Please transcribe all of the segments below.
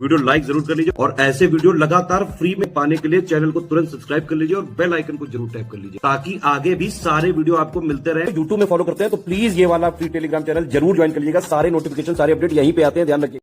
Video like जरूर कर लीजिए और ऐसे वीडियो लगातार फ्री में पाने के लिए चैनल को तुरंत सब्सक्राइब कर लीजिए और बेल आइकन को जरूर टैप कर लीजिए ताकि आगे भी सारे वीडियो आपको मिलते रहे। यूट्यूब में फॉलो करते हैं तो प्लीज ये वाला फ्री टेलीग्राम चैनल जरूर ज्वाइन कर लीजिएगा। सारे नोटिफिकेशन सारे अपडेट यहीं पे आते हैं, ध्यान रखिए।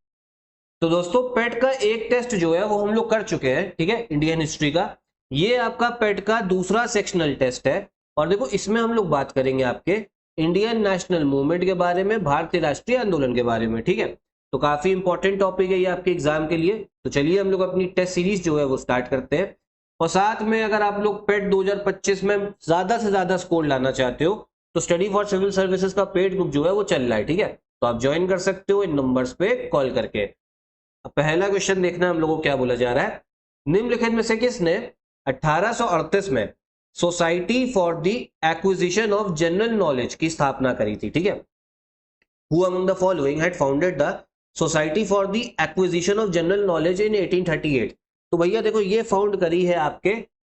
तो दोस्तों पेट का एक टेस्ट जो है वो हम लोग कर चुके हैं, ठीक है, इंडियन हिस्ट्री का। ये आपका पेट का दूसरा सेक्शनल टेस्ट है और देखो इसमें हम लोग बात करेंगे आपके इंडियन नेशनल मूवमेंट के बारे में, भारतीय राष्ट्रीय आंदोलन के बारे में, ठीक है। तो काफी इंपॉर्टेंट टॉपिक है ये आपके एग्जाम के लिए। तो चलिए हम लोग अपनी टेस्ट सीरीज जो है वो स्टार्ट करते हैं। और साथ में अगर आप लोग पेट 2025 में ज्यादा से ज्यादा स्कोर लाना चाहते हो तो स्टडी फॉर सिविल सर्विसेज का पेड बुक जो है वो चल रहा है, ठीक है। तो आप ज्वाइन कर सकते हो इन नंबर्स पे कॉल करके। अब पहला क्वेश्चन देखना हम लोगों को क्या बोला जा रहा है। निम्नलिखित में से किसने 1838 में society for the acquisition of general knowledge की स्थापना करी थी, ठीक है। Who among the following had founded the society for the acquisition of general knowledge in 1838। तो भैया देखो ये फाउंड करी है आपके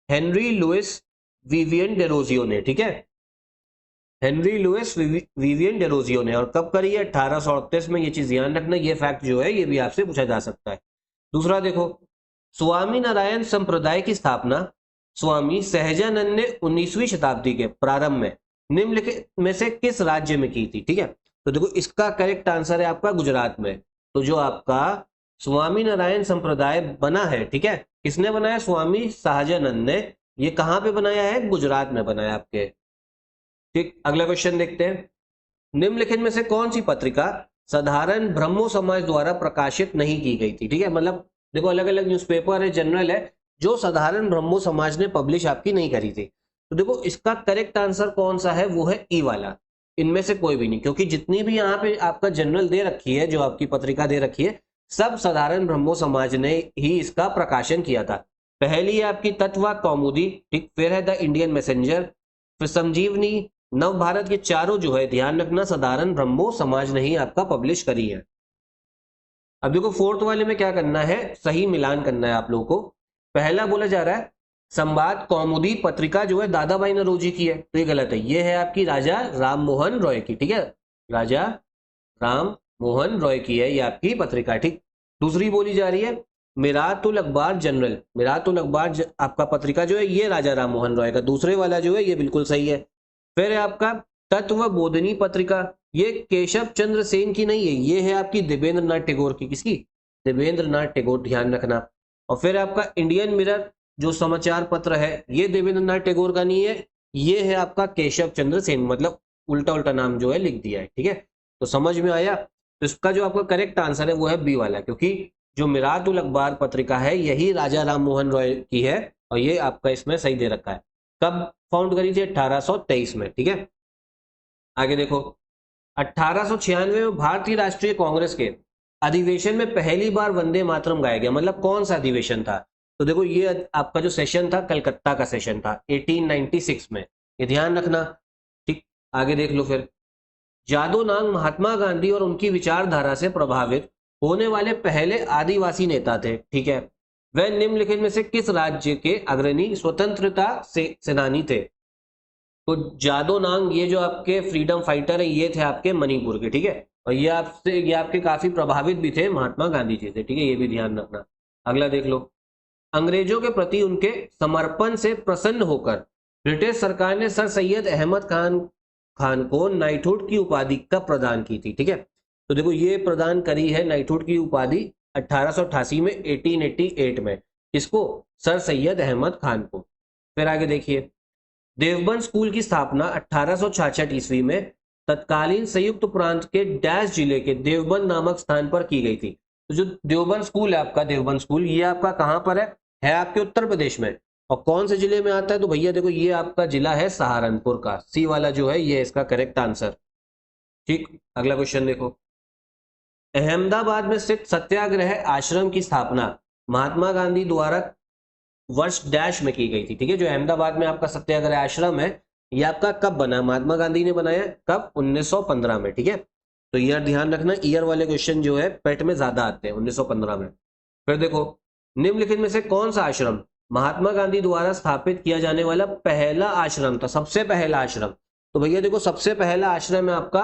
हेनरी लुइस विवियन डेरोजियो ने, ठीक है। हेनरी लुइस विवियन डेरोजियो ने। और कब करी है? 1838 में। ये चीज ध्यान रखना, ये फैक्ट जो है ये भी आपसे पूछा जा सकता है। दूसरा देखो, स्वामी नारायण संप्रदाय की स्थापना स्वामी सहजानंद ने 19वीं शताब्दी के प्रारंभ में निम्नलिखित में से किस राज्य में की थी, ठीक है। तो देखो इसका करेक्ट आंसर है आपका गुजरात में। तो जो आपका स्वामी नारायण संप्रदाय बना है, ठीक है, किसने बनाया? स्वामी सहजानंद ने। ये कहां पे बनाया है? गुजरात में बनाया आपके, ठीक। अगला क्वेश्चन देखते हैं। निम्नलिखित में से कौन सी पत्रिका साधारण ब्रह्मो समाज द्वारा प्रकाशित नहीं की गई थी, ठीक है। मतलब देखो अलग अलग न्यूज़पेपर है, जर्नल है, जो साधारण ब्रह्मो समाज ने पब्लिश आपकी नहीं करी थी। तो देखो इसका करेक्ट आंसर कौन सा है? वो है ई वाला। इनमें से कोई भी नहीं, क्योंकि जितनी भी यहाँ पे आपका जनरल दे रखी है, जो आपकी पत्रिका दे रखी है, सब साधारण ब्रह्मो समाज ने ही इसका प्रकाशन किया था। पहली है आपकी तत्व कौमुदी, ठीक। फिर है द इंडियन मैसेंजर, फिर संजीवनी, नव भारत। ये चारों जो है ध्यान रखना साधारण ब्रह्मो समाज ने ही आपका पब्लिश करी है। अब देखो फोर्थ वाले में क्या करना है, सही मिलान करना है आप लोगों को। पहला बोला जा रहा है संवाद कौमुदी पत्रिका जो है दादा भाई नौरोजी की है, तो ये गलत है। ये है आपकी राजा राम मोहन रॉय की, ठीक है। राजा राम मोहन रॉय की है ये आपकी पत्रिका, ठीक। दूसरी बोली जा रही है मिरातुल अखबार जनरल। मिरातुल अखबार आपका पत्रिका जो है ये राजा राम मोहन रॉय का। दूसरे वाला जो है ये बिल्कुल सही है। फिर है आपका तत्व बोधनी पत्रिका, ये केशव चंद्र सेन की नहीं है, ये है आपकी देवेंद्र नाथ टैगोर की। किसकी? देवेंद्र नाथ टैगोर, ध्यान रखना। और फिर आपका इंडियन मिरर जो समाचार पत्र है, ये देवेंद्र नाथ टैगोर का नहीं है, ये है आपका केशव चंद्र सेन। मतलब उल्टा उल्टा नाम जो है लिख दिया है, ठीक है। तो समझ में आया? तो इसका जो आपका करेक्ट आंसर है वो है बी वाला, क्योंकि जो मिरातुल अखबार पत्रिका है यही राजा राम मोहन रॉय की है और ये आपका इसमें सही दे रखा है। कब फाउंड करी थी? 1823 में, ठीक है। आगे देखो, 1896 में भारतीय राष्ट्रीय कांग्रेस के अधिवेशन में पहली बार वंदे मातरम गाया गया। मतलब कौन सा अधिवेशन था? तो देखो ये आपका जो सेशन था कलकत्ता का सेशन था 1896 में, ये ध्यान रखना, ठीक। आगे देख लो फिर, जादो नांग महात्मा गांधी और उनकी विचारधारा से प्रभावित होने वाले पहले आदिवासी नेता थे, ठीक है। वह निम्नलिखित में से किस राज्य के अग्रणी स्वतंत्रता से सेनानी थे? तो जादो नांग ये जो आपके फ्रीडम फाइटर है ये थे आपके मणिपुर के, ठीक है। और ये आपके काफी प्रभावित भी थे महात्मा गांधी जी से, ठीक है, ये भी ध्यान रखना। अगला देख लो, अंग्रेजों के प्रति उनके समर्पण से प्रसन्न होकर ब्रिटिश सरकार ने सर सैयद अहमद खान को नाइटहुड की उपाधि कब प्रदान की थी, ठीक है। तो देखो ये प्रदान करी है नाइटहुड की उपाधि 1888 में, 1888 में। किसको? सर सैयद अहमद खान को। फिर आगे देखिए, देवबंद स्कूल की स्थापना 1866 ईस्वी में तत्कालीन संयुक्त प्रांत के डैश जिले के देवबंद नामक स्थान पर की गई थी। तो जो देवबंद स्कूल है आपका, देवबंद स्कूल, ये आपका कहां पर है आपके उत्तर प्रदेश में। और कौन से जिले में आता है? तो भैया देखो ये आपका जिला है सहारनपुर का। सी वाला जो है ये इसका करेक्ट आंसर, ठीक। अगला क्वेश्चन देखो, अहमदाबाद में स्थित सत्याग्रह आश्रम की स्थापना महात्मा गांधी द्वारा वर्ष डैश में की गई थी, ठीक है। जो अहमदाबाद में आपका सत्याग्रह आश्रम है ये आपका कब बना? महात्मा गांधी ने बनाया। कब? 1915 में, ठीक है। तो ईयर ध्यान रखना, ईयर वाले क्वेश्चन जो है पेट में ज्यादा आते हैं, 1915 में। फिर देखो, निम्नलिखित में से कौन सा आश्रम महात्मा गांधी द्वारा स्थापित किया जाने वाला पहला आश्रम था, सबसे पहला आश्रम? तो भैया देखो सबसे पहला आश्रम है आपका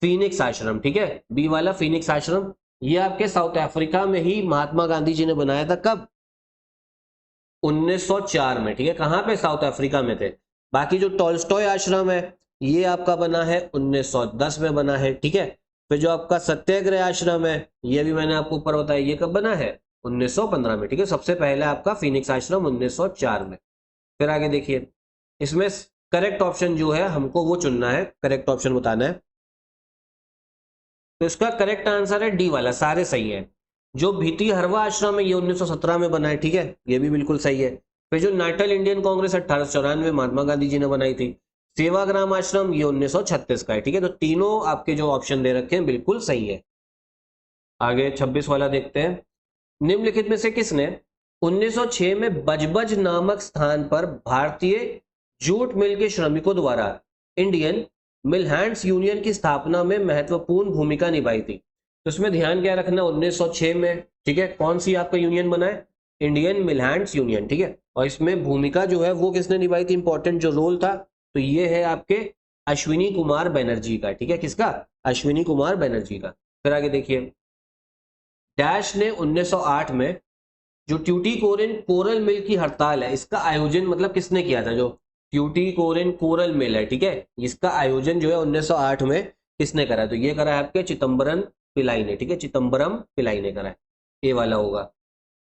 फीनिक्स आश्रम, ठीक है, बी वाला फीनिक्स आश्रम। ये आपके साउथ अफ्रीका में ही महात्मा गांधी जी ने बनाया था। कब? 1904 में, ठीक है। कहां पे? साउथ अफ्रीका में थे। बाकी जो टॉल्स्टॉय आश्रम है ये आपका बना है 1910 में बना है, ठीक है। फिर जो आपका सत्याग्रह आश्रम है ये भी मैंने आपको ऊपर बताया, ये कब बना है? 1915 में, ठीक है। सबसे पहले आपका फिनिक्स आश्रम 1904 में। फिर आगे देखिए, इसमें करेक्ट ऑप्शन जो है हमको वो चुनना है, करेक्ट ऑप्शन बताना है। तो इसका करेक्ट आंसर है डी वाला, सारे सही है। जो भीती हरवा आश्रम है ये 1917 में बना है, ठीक है, ये भी बिल्कुल सही है। फिर जो नाटल इंडियन कांग्रेस 1894 महात्मा गांधी जी ने बनाई थी। सेवाग्राम आश्रम ये 1936 का है, ठीक है। तो तीनों आपके जो ऑप्शन दे रखे हैं बिल्कुल सही है। आगे 26 वाला देखते हैं। निम्नलिखित में से किसने 1906 में बजबज नामक स्थान पर भारतीय जूट मिल के श्रमिकों द्वारा इंडियन मिल हैंड्स यूनियन की स्थापना में महत्वपूर्ण भूमिका निभाई थी? तो इसमें ध्यान क्या रखना, 1906 में, ठीक है। कौन सी आपका यूनियन बना है? इंडियन मिल हैंड्स यूनियन, ठीक है। और इसमें भूमिका जो है वो किसने निभाई थी, इंपॉर्टेंट जो रोल था, तो ये है आपके अश्विनी कुमार बनर्जी का, ठीक है। किसका? अश्विनी कुमार बनर्जी का। फिर आगे देखिए, डैश ने 1908 में जो ट्यूटिकोरिन कोरल मिल की हड़ताल है इसका आयोजन मतलब किसने किया था? जो ट्यूटिकोरिन कोरल मिल है, ठीक है, इसका आयोजन जो है 1908 में किसने करा? तो ये करा है आपके चिदम्बरम पिल्लाई ने, ठीक है, चिदम्बरम पिल्लाई ने करा है। ए वाला होगा।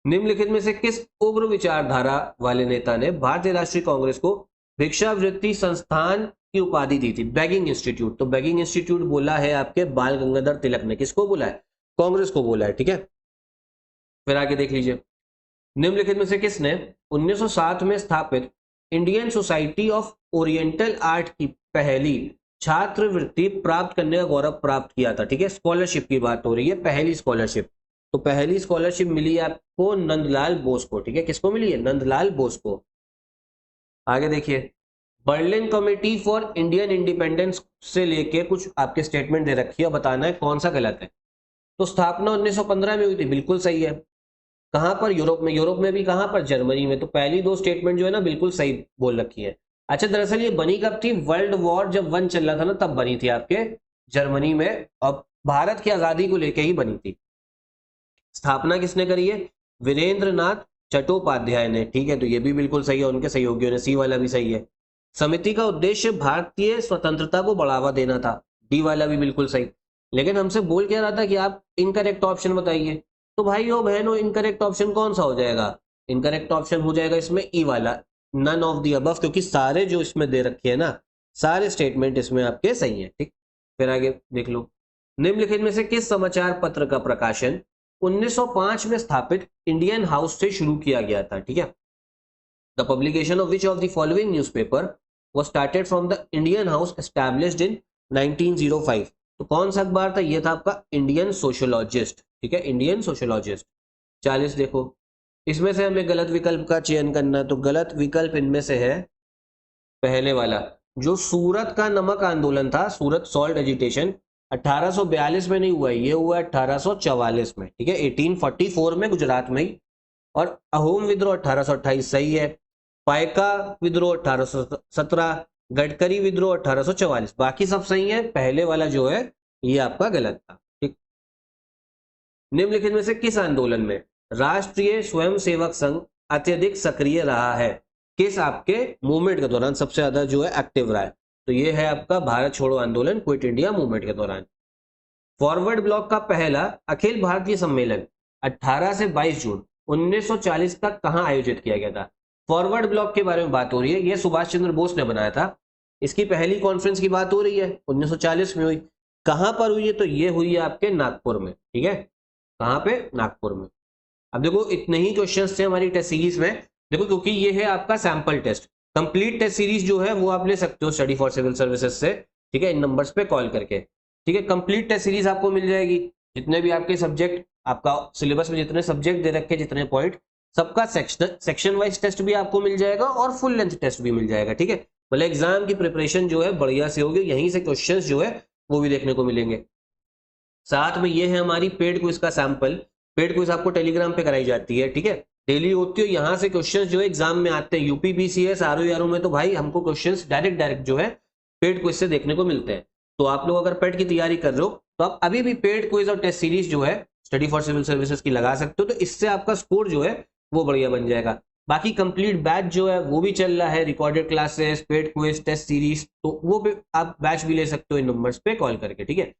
निम्नलिखित में से किस उग्र विचारधारा वाले नेता ने भारतीय राष्ट्रीय कांग्रेस को भिक्षावृत्ति संस्थान की उपाधि दी थी? Begging institute. तो बेगिंग इंस्टीट्यूट बोला है आपके बाल गंगाधर तिलक ने। किसको बोला है? कांग्रेस को बोला है, ठीक है। फिर आगे देख लीजिए, निम्नलिखित में से किसने 1907 में स्थापित Indian society of oriental art की पहली छात्रवृत्ति प्राप्त करने का गौरव प्राप्त किया था? ठीक है, स्कॉलरशिप की बात हो रही है, पहली स्कॉलरशिप। तो पहली स्कॉलरशिप मिली आपको नंदलाल बोस को, ठीक है। किसको मिली है? नंदलाल बोस को। आगे देखिए, Berlin committee for Indian independence से लेके कुछ आपके स्टेटमेंट दे रखी है, बताना है कौन सा गलत है। तो स्थापना 1915 में हुई थी, बिल्कुल सही है। कहां पर? यूरोप में। यूरोप में भी कहां पर? जर्मनी में। तो पहली दो स्टेटमेंट जो है ना बिल्कुल सही बोल रखी है। अच्छा, दरअसल ये बनी कब थी? वर्ल्ड वॉर जब 1 चल रहा था ना तब बनी थी आपके जर्मनी में, और भारत की आजादी को लेकर ही बनी थी। स्थापना किसने करी है? वीरेंद्र नाथ चट्टोपाध्याय ने, ठीक है। तो ये भी बिल्कुल सही है, उनके सहयोगियों ने। सी वाला भी सही है। समिति का उद्देश्य भारतीय स्वतंत्रता को बढ़ावा देना था। डी वाला भी बिल्कुल सही। लेकिन हमसे बोल क्या रहा था कि आप इनकरेक्ट ऑप्शन बताइए। तो भाइयों बहनों, इनकरेक्ट ऑप्शन कौन सा हो जाएगा? इनकरेक्ट ऑप्शन हो जाएगा इसमें ई वाला, नन ऑफ द अबव, क्योंकि सारे जो इसमें दे रखे हैं ना, सारे स्टेटमेंट इसमें आपके सही है, ठीक। फिर आगे देख लो, निम्नलिखित में से किस समाचार पत्र का प्रकाशन 1905 में स्थापित इंडियन हाउस से शुरू किया गया था? ठीक है, the publication of which of the following newspaper was started from the Indian house established in 1905। तो कौन सा अखबार था? ये था आपका इंडियन सोशोलॉजिस्ट, ठीक है, इंडियन सोशोलॉजिस्ट। 40 देखो, इसमें से हमें गलत विकल्प का चयन करना है। तो गलत विकल्प इनमें से है पहले वाला, जो सूरत का नमक आंदोलन था, सूरत सॉल्ट एजिटेशन, 1842 में नहीं हुआ, ये हुआ 1844 में, ठीक है, 1844 में गुजरात में ही। और अहोम विद्रोह 1828 सही है। पायका विद्रोह 1817, गडकरी विद्रोह 1844, बाकी सब सही है। पहले वाला जो है ये आपका गलत था, ठीक। निम्नलिखित में से किस आंदोलन में राष्ट्रीय स्वयंसेवक संघ अत्यधिक सक्रिय रहा है? किस आपके मूवमेंट के दौरान सबसे ज्यादा जो है एक्टिव रहा है? तो ये है आपका भारत छोड़ो आंदोलन, क्विट इंडिया मूवमेंट के दौरान। फॉरवर्ड ब्लॉक का पहला अखिल भारतीय सम्मेलन 18 से 22 जून 1940 तक कहां आयोजित किया गया था? फॉरवर्ड ब्लॉक के बारे में बात हो रही है, यह सुभाष चंद्र बोस ने बनाया था। इसकी पहली कॉन्फ्रेंस की बात हो रही है, 1940 में हुई। कहां पर हुई है? तो ये हुई है आपके नागपुर में, ठीक है। कहां पे? नागपुर में। अब देखो, इतने ही क्वेश्चंस थे हमारी टेस्ट सीरीज में। देखो, क्योंकि ये है आपका sample test, complete test series जो है वो आप ले सकते हो स्टडी फॉर सिविल सर्विसेज से, ठीक है, इन नंबर्स पे कॉल करके, ठीक है। कंप्लीट टेस्ट सीरीज आपको मिल जाएगी, जितने भी आपके सब्जेक्ट, आपका सिलेबस में जितने सब्जेक्ट दे रखे, जितने पॉइंट, सबका सेक्शन वाइज टेस्ट भी आपको मिल जाएगा और फुल लेंथ टेस्ट भी मिल जाएगा, ठीक है। मतलब एग्जाम की प्रिपरेशन जो है बढ़िया से होगी, यहीं से क्वेश्चन जो है वो भी देखने को मिलेंगे। साथ में ये है हमारी पेड क्विज का सैंपल। पेड क्विज आपको टेलीग्राम पे कराई जाती है, ठीक है, डेली होती है। यहाँ से क्वेश्चंस जो है एग्जाम में आते हैं, यूपी बीसीएस आरओ में, तो भाई हमको क्वेश्चंस डायरेक्ट जो है पेड क्विज से देखने को मिलते हैं। तो आप लोग अगर पेड की तैयारी कर रहे हो तो आप अभी भी पेड क्विज और टेस्ट सीरीज जो है स्टडी फॉर सिविल सर्विसेज की लगा सकते हो, तो इससे आपका स्कोर जो है वो बढ़िया बन जाएगा। बाकी कंप्लीट बैच जो है वो भी चल रहा है, recorded classes, paid quiz, test series, तो वो भी आप बैच भी ले सकते हो इन नंबर्स पे कॉल करके, ठीक है।